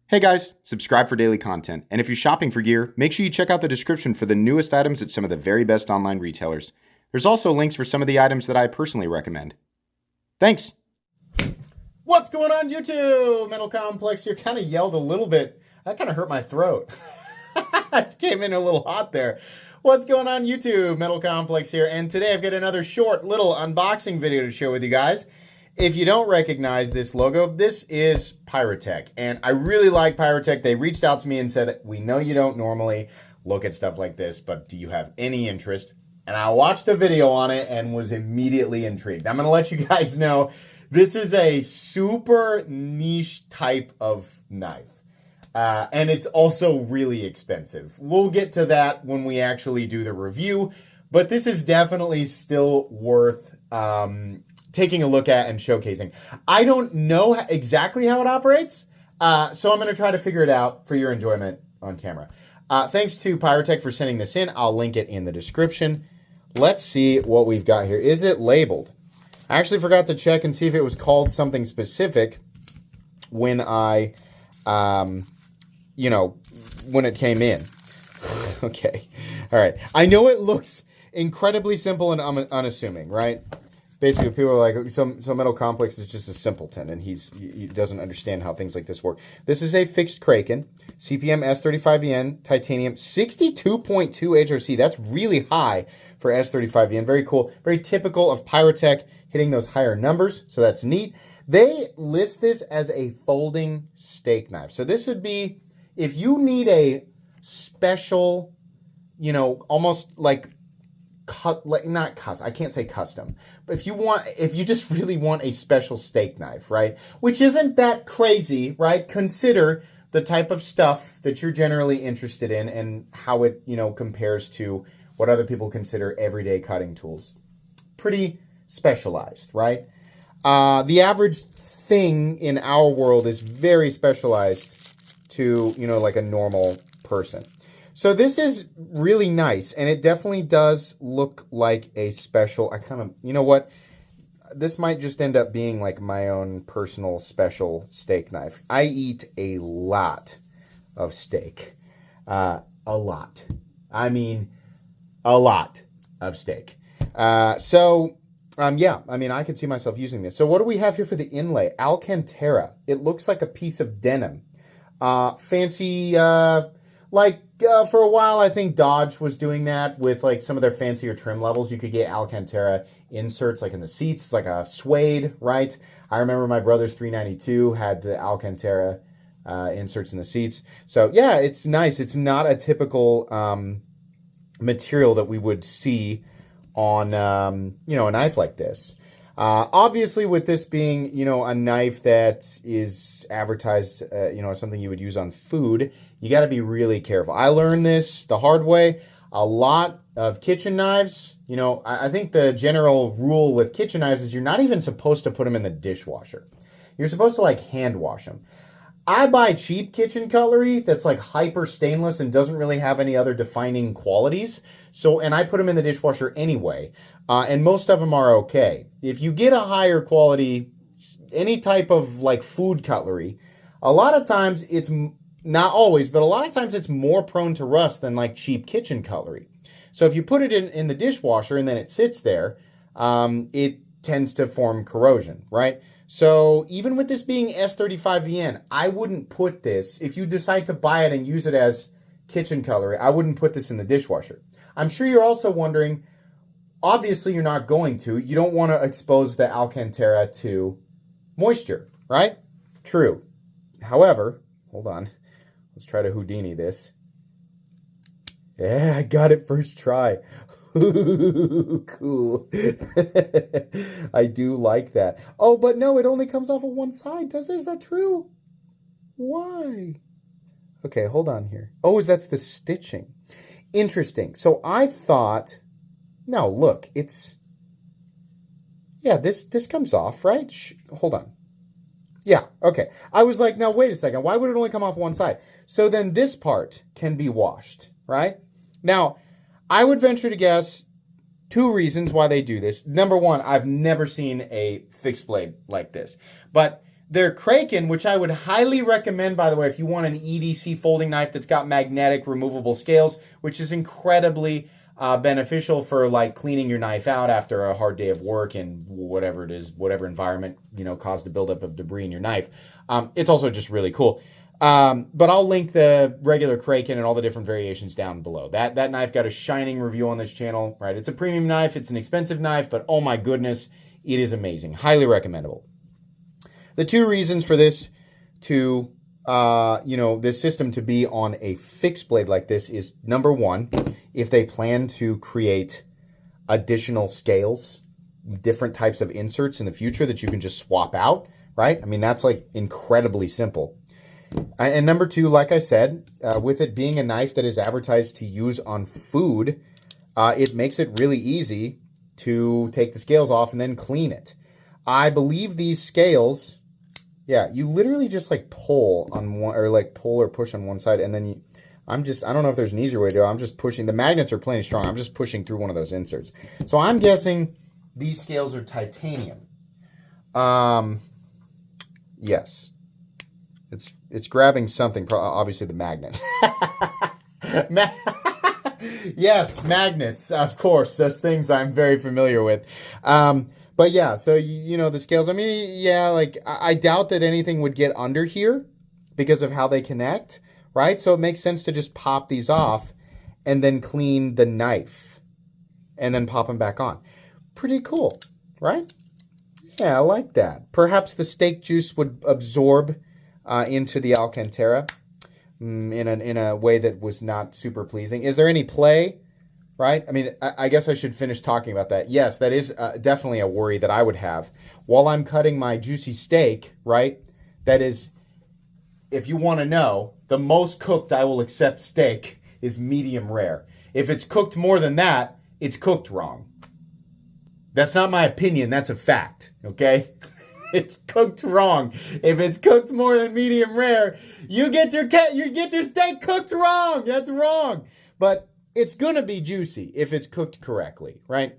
Hey guys, subscribe for daily content, and if you're shopping for gear, make sure you check out the description for the newest items at some of the very best online retailers. There's also links for some of the items that I personally recommend. Thanks! What's going on, YouTube? Metal Complex here. Kind of yelled a little bit. That kind of hurt my throat. It came in a little hot there. What's going on, YouTube? Metal Complex here, and today I've got another short little unboxing video to share with you guys. If you don't recognize this logo, this is Piratech, and I really like Piratech. They reached out to me and said, we know you don't normally look at stuff like this, but do you have any interest? And I watched a video on it and was immediately intrigued. I'm going to let you guys know this is a super niche type of knife, and it's also really expensive. We'll get to that when we actually do the review, but this is definitely still worth taking a look at and showcasing. I don't know exactly how it operates, so I'm going to try to figure it out for your enjoyment on camera. Thanks to Piratech for sending this in. I'll link it in the description. Let's see what we've got here. Is it labeled? I actually forgot to check and see if it was called something specific when I, when it came in. Okay. All right. I know it looks incredibly simple and unassuming, right? Basically, people are like, so Metal Complex is just a simpleton, and he doesn't understand how things like this work. This is a fixed Kraken, CPM S35VN, titanium, 62.2 HRC. That's really high for S35VN. Very cool. Very typical of Piratech hitting those higher numbers, so that's neat. They list this as a folding steak knife. So this would be, if you need a special, almost like, I can't say custom, but if you just really want a special steak knife, right? Which isn't that crazy, right? Consider the type of stuff that you're generally interested in and how it, compares to what other people consider everyday cutting tools. Pretty specialized, right? The average thing in our world is very specialized to, like a normal person. So this is really nice, and it definitely does look like a special, you know what? This might just end up being like my own personal special steak knife. I eat a lot of steak. A lot. I mean, a lot of steak. Yeah, I could see myself using this. So what do we have here for the inlay? Alcantara. It looks like a piece of denim. Fancy, for a while, I think Dodge was doing that with like some of their fancier trim levels. You could get Alcantara inserts like in the seats, like a suede, right? I remember my brother's 392 had the Alcantara inserts in the seats. So yeah, it's nice. It's not a typical material that we would see on, a knife like this. Obviously, with this being, a knife that is advertised, as something you would use on food, you got to be really careful. I learned this the hard way. A lot of kitchen knives, I think the general rule with kitchen knives is you're not even supposed to put them in the dishwasher. You're supposed to hand wash them. I buy cheap kitchen cutlery that's like hyper stainless and doesn't really have any other defining qualities. And I put them in the dishwasher anyway. And most of them are okay. If you get a higher quality, any type of food cutlery, a lot of times it's not always, but a lot of times it's more prone to rust than cheap kitchen cutlery. So if you put it in the dishwasher and then it sits there, it tends to form corrosion, right? So even with this being S35VN, I wouldn't put this, if you decide to buy it and use it as kitchen cutlery, I wouldn't put this in the dishwasher. I'm sure you're also wondering, obviously you're not going to. You don't want to expose the Alcantara to moisture, right? True. However, hold on. Let's try to Houdini this. Yeah, I got it first try. Cool. I do like that. Oh, but no, it only comes off of one side. Is that true? Why? Okay, hold on here. Oh, that's the stitching. Interesting. So I thought, no, look, it's, yeah, this comes off, right? Hold on. Yeah, okay. I was like, now, wait a second. Why would it only come off one side? So then this part can be washed, right? Now, I would venture to guess two reasons why they do this. Number one, I've never seen a fixed blade like this. But Their Kraken, which I would highly recommend, by the way, if you want an EDC folding knife that's got magnetic removable scales, which is incredibly beneficial for like cleaning your knife out after a hard day of work in whatever it is, whatever environment, caused a buildup of debris in your knife. It's also just really cool. But I'll link the regular Kraken and all the different variations down below. That knife got a shining review on this channel, right? It's a premium knife. It's an expensive knife, but oh my goodness, it is amazing. Highly recommendable. The two reasons for this to, this system to be on a fixed blade like this is, number one, if they plan to create additional scales, different types of inserts in the future that you can just swap out, right? I mean, that's like incredibly simple. And number two, like I said, with it being a knife that is advertised to use on food, it makes it really easy to take the scales off and then clean it. I believe these scales... Yeah, you literally just like pull on one, or like pull or push on one side, and then I don't know if there's an easier way to do it. I'm just pushing. The magnets are plenty strong. I'm just pushing through one of those inserts. So I'm guessing these scales are titanium. Yes. It's grabbing something, obviously the magnet. Yes, magnets, of course. Those things I'm very familiar with. But yeah, so, the scales, I mean, yeah, like, I doubt that anything would get under here because of how they connect, right? So it makes sense to just pop these off and then clean the knife and then pop them back on. Pretty cool, right? Yeah, I like that. Perhaps the steak juice would absorb into the Alcantara in a way that was not super pleasing. Is there any play? Right? I mean, I guess I should finish talking about that. Yes, that is definitely a worry that I would have. While I'm cutting my juicy steak, right? That is, if you want to know, the most cooked I will accept steak is medium rare. If it's cooked more than that, it's cooked wrong. That's not my opinion. That's a fact. Okay? It's cooked wrong. If it's cooked more than medium rare, you get your steak cooked wrong. That's wrong. But it's going to be juicy if it's cooked correctly, right?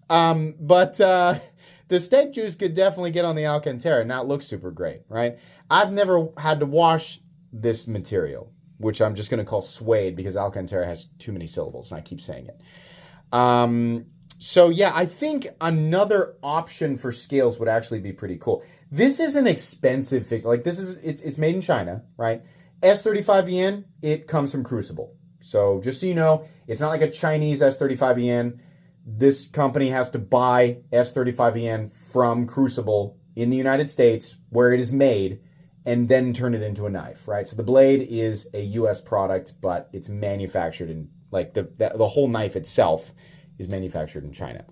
But the steak juice could definitely get on the Alcantara and not look super great, right? I've never had to wash this material, which I'm just going to call suede because Alcantara has too many syllables, and I keep saying it. So yeah, I think another option for scales would actually be pretty cool. This is an expensive fix. Like it's made in China, right? S35EN, it comes from Crucible. So just so you know, it's not like a Chinese S35EN. This company has to buy S35EN from Crucible in the United States where it is made and then turn it into a knife, right? So the blade is a US product, but it's manufactured in, like, the whole knife itself is manufactured in China.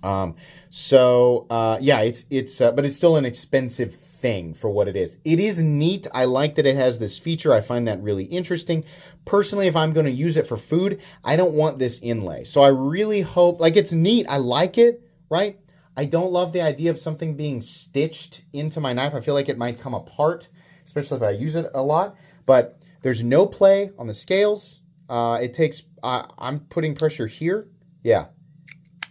Yeah, but it's still an expensive thing for what it is. It is neat. I like that it has this feature. I find that really interesting. Personally, if I'm going to use it for food, I don't want this inlay. So I really hope, like, it's neat. I like it, right? I don't love the idea of something being stitched into my knife. I feel like it might come apart, especially if I use it a lot. But there's no play on the scales. I'm putting pressure here. Yeah,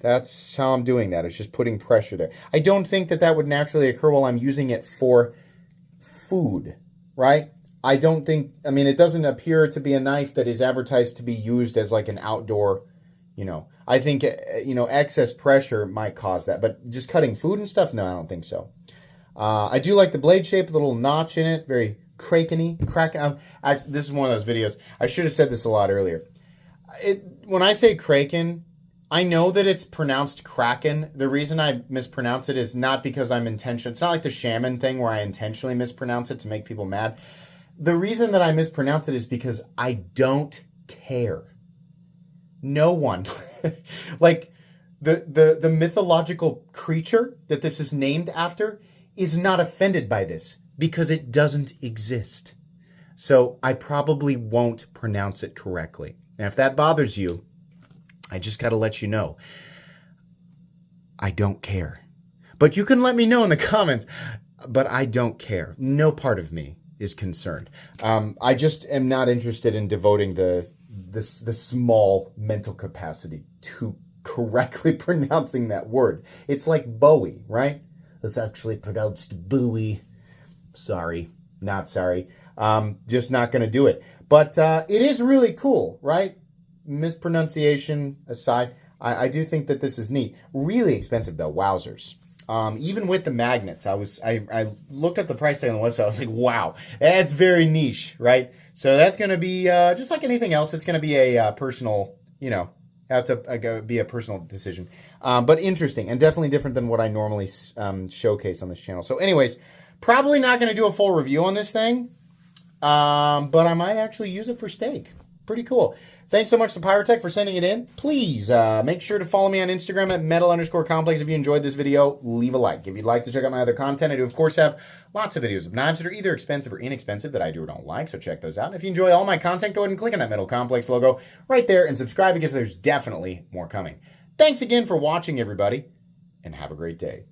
that's how I'm doing that. It's just putting pressure there. I don't think that would naturally occur while I'm using it for food, right? I don't think, I mean, it doesn't appear to be a knife that is advertised to be used as like an outdoor, I think, excess pressure might cause that. But just cutting food and stuff, no, I don't think so. I do like the blade shape, the little notch in it, very Kraken-y. This is one of those videos. I should have said this a lot earlier. When I say Kraken, I know that it's pronounced Kraken. The reason I mispronounce it is not because I'm intentional. It's not like the shaman thing where I intentionally mispronounce it to make people mad. The reason that I mispronounce it is because I don't care. No one. Like, the mythological creature that this is named after is not offended by this because it doesn't exist. So I probably won't pronounce it correctly. Now, if that bothers you, I just got to let you know, I don't care. But you can let me know in the comments, but I don't care. No part of me is concerned. I just am not interested in devoting the small mental capacity to correctly pronouncing that word. It's like Bowie, right? It's actually pronounced Bowie. sorry, not sorry. Just not going to do it. But it is really cool, right? Mispronunciation aside, I do think that this is neat. Really expensive though, wowzers. Even with the magnets, I looked up the price tag on the website. I was like, wow, that's very niche, right? So that's going to be just like anything else. It's going to be a personal, have to be a personal decision. But interesting and definitely different than what I normally showcase on this channel. So anyways, probably not going to do a full review on this thing, but I might actually use it for steak. Pretty cool. Thanks so much to Piratech for sending it in. Please make sure to follow me on Instagram at metal_complex. If you enjoyed this video, leave a like. If you'd like to check out my other content, I do, of course, have lots of videos of knives that are either expensive or inexpensive that I do or don't like, so check those out. And if you enjoy all my content, go ahead and click on that Metal Complex logo right there and subscribe because there's definitely more coming. Thanks again for watching, everybody, and have a great day.